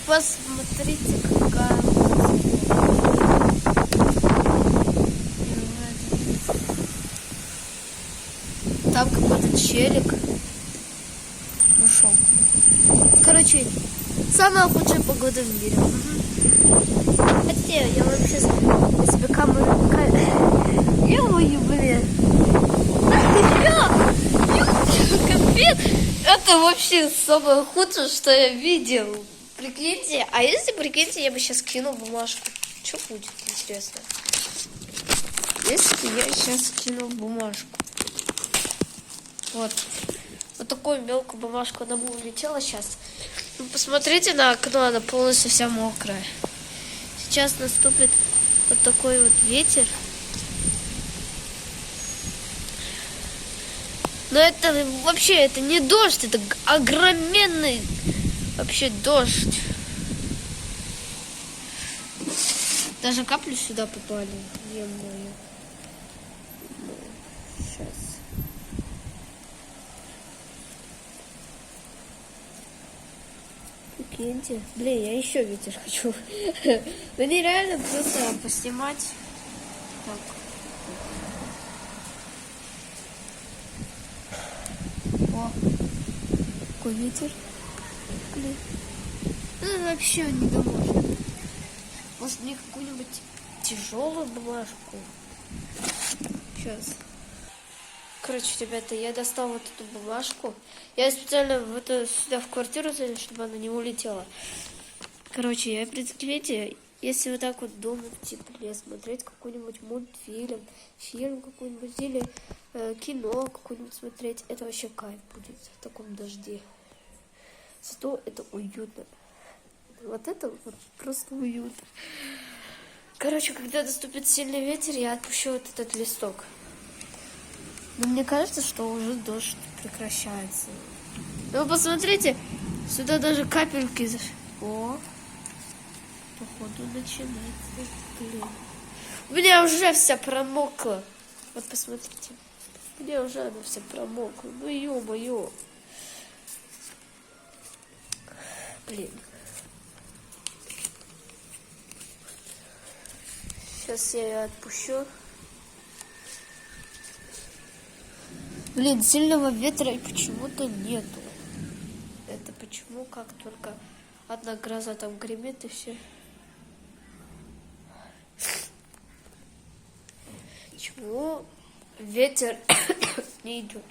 Посмотрите, какая... Там какой-то челик ушел. Короче, самая худшая погода в мире. Хотя я вам сейчас себе камеру... Ё-моё, блин. Капец. Это вообще самое худшее, что я видел. Прикиньте. А если, прикиньте, я бы сейчас кинул бумажку. Что будет, интересно? Если я сейчас кинул бумажку. Вот. Вот такую мелкую бумажку она бы улетела сейчас. Ну, посмотрите на окно, она полностью вся мокрая. Сейчас наступит вот такой вот ветер. Но это вообще, это не дождь, это огроменный вообще дождь. Даже капли сюда попали. Е-мое. Сейчас. Прикиньте. Блин, я еще ветер хочу. Ну нереально просто поснимать. Так. О, какой ветер. Блин. Ну, вообще не доможет. Может, мне какую-нибудь тяжелую бумажку? Сейчас. Короче, ребята, я достал вот эту бумажку. Я специально сюда в квартиру залез, чтобы она не улетела. Короче, я прикиньте, если вот так вот дома в тепле смотреть какой-нибудь мультфильм, фильм какой-нибудь или кино какое-нибудь смотреть, это вообще кайф будет в таком дожде. Зато это уютно. Вот это вот просто уютно. Короче, когда наступит сильный ветер, я отпущу вот этот листок. Но мне кажется, что уже дождь прекращается. Ну, посмотрите, сюда даже капельки зашли. О, походу начинается. Блин. У меня уже вся промокла. Вот посмотрите. У меня уже она вся промокла. Ну, ё-моё. Блин. Сейчас я ее отпущу. Блин, сильного ветра почему-то нету. Это почему, как только одна гроза там гремит и все. Почему ветер не идет?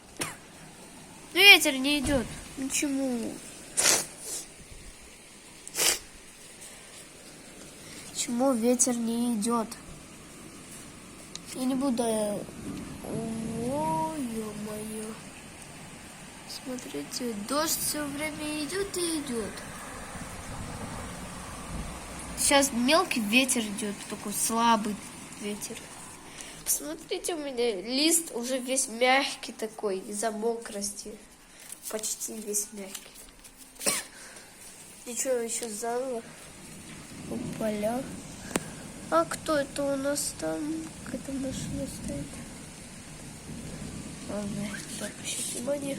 Ветер не идет. Почему? Почему ветер не идет? Я не буду... О, ё-моё. Смотрите, дождь все время идет и идет. Сейчас мелкий ветер идет, такой слабый ветер. Посмотрите, у меня лист уже весь мягкий такой, из-за мокрости. Почти весь мягкий. Ничего, еще заново. Поля. А кто это у нас там? Какая-то машина стоит. Ладно, так, еще внимание.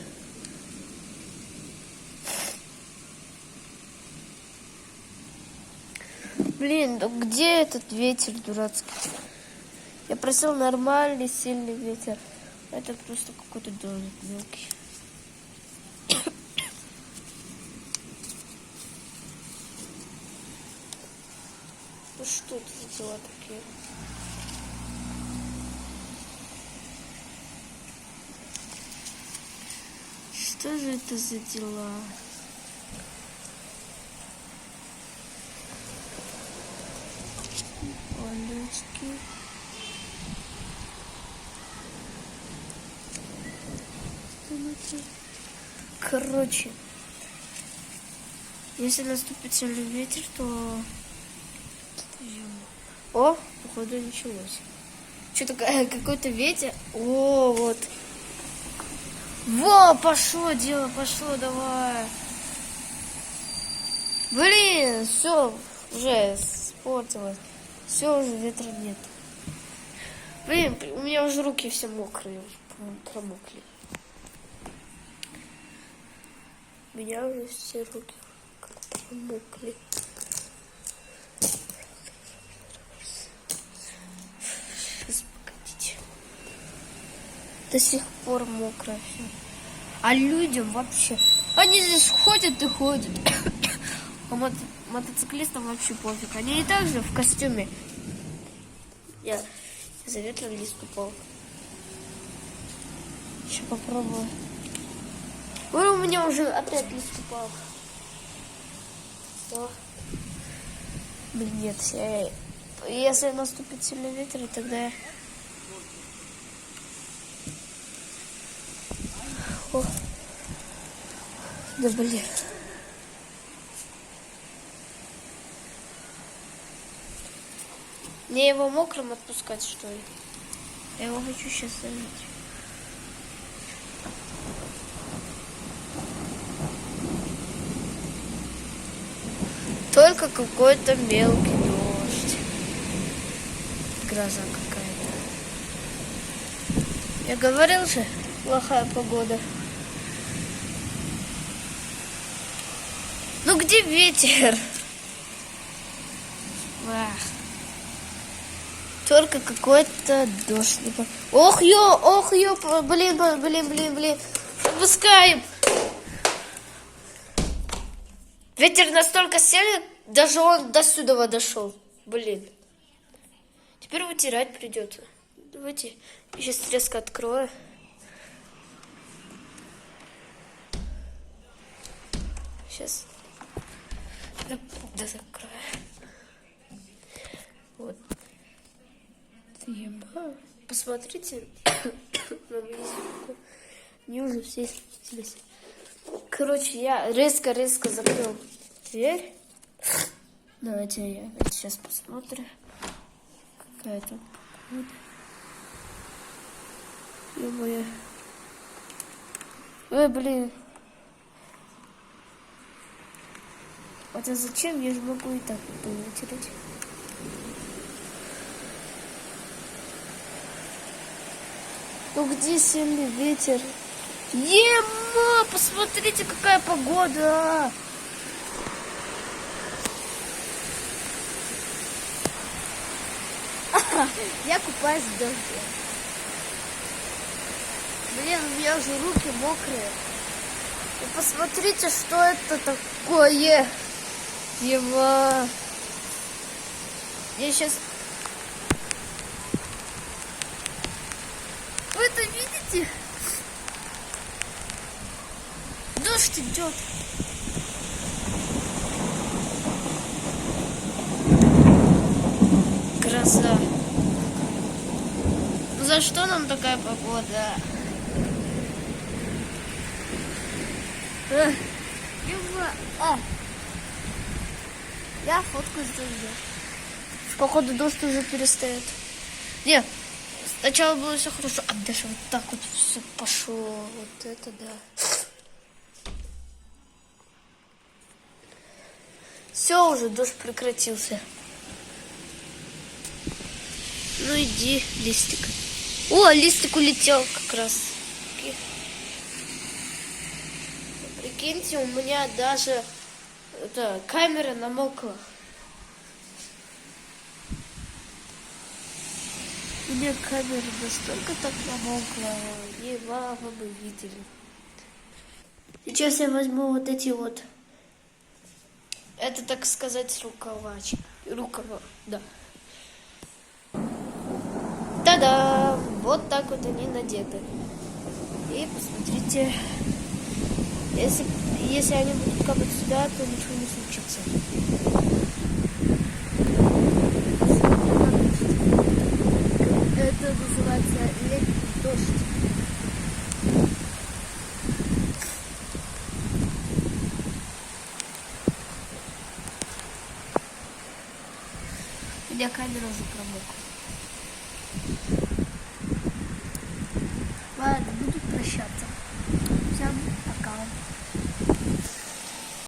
Блин, да где этот ветер дурацкий? Я просил нормальный, сильный ветер. Это просто какой-то дождь мелкий. Ну что это за дела такие? Что же это за дела? Олечки. Короче, если наступит сильный ветер, то... О, походу началось. Что-то какой-то ветер. О, вот. Во, пошло дело, пошло, давай. Блин, все, уже испортилось. Все, уже ветра нет. Блин, у меня уже руки все мокрые, уже промокли. У меня уже все руки промокли. До сих пор мокро все. А людям вообще... Они здесь ходят и ходят. А мотоциклистам вообще пофиг. Они и так же в костюме. Я за ветром лист упал. Еще попробую. Ой, у меня уже опять лист упал. О. Блин, нет, если наступит сильный ветер, тогда я... О. Да блин. Мне его мокрым отпускать, что ли? Я его хочу сейчас сажать. Только какой-то мелкий дождь. Гроза какая-то. Я говорил же, плохая погода. Ну где ветер? Ах. Только какой-то дождь. Ох, блин. Пропускаем. Ветер настолько сильный, даже он до сюда дошел. Блин. Теперь вытирать придется. Давайте я сейчас резко открою. Сейчас. Да, закрою. Вот. Посмотрите на мою руку. Они уже все здесь. Короче, я резко закрыл дверь. Давайте я сейчас посмотрю. Какая там погода. Ё-моё. Ой, блин. Хотя зачем? Я же могу и так вытереть. Ну где сильный ветер? Ема! Посмотрите, какая погода! Я купаюсь в дожде. Блин, у меня уже руки мокрые. И посмотрите, что это такое. Ема! Я сейчас... Вы это видите? Дождь идет. Гроза. Ну за что нам такая погода? Я фоткаю с дождя. Походу дождь уже перестает. Не, сначала было все хорошо, а дальше вот так вот все пошло. Вот это да. Все, уже дождь прекратился. Ну иди, листик. О, листик улетел как раз. Прикиньте, у меня даже камера намокла. У меня камера настолько так намокла, и вы бы видели. Сейчас я возьму вот эти вот. Это, так сказать, рукава, да. Та-да! Вот так вот они надеты. И посмотрите, если они будут капать сюда, то ничего не случится. Это называется летний дождь. У меня камера уже промокла.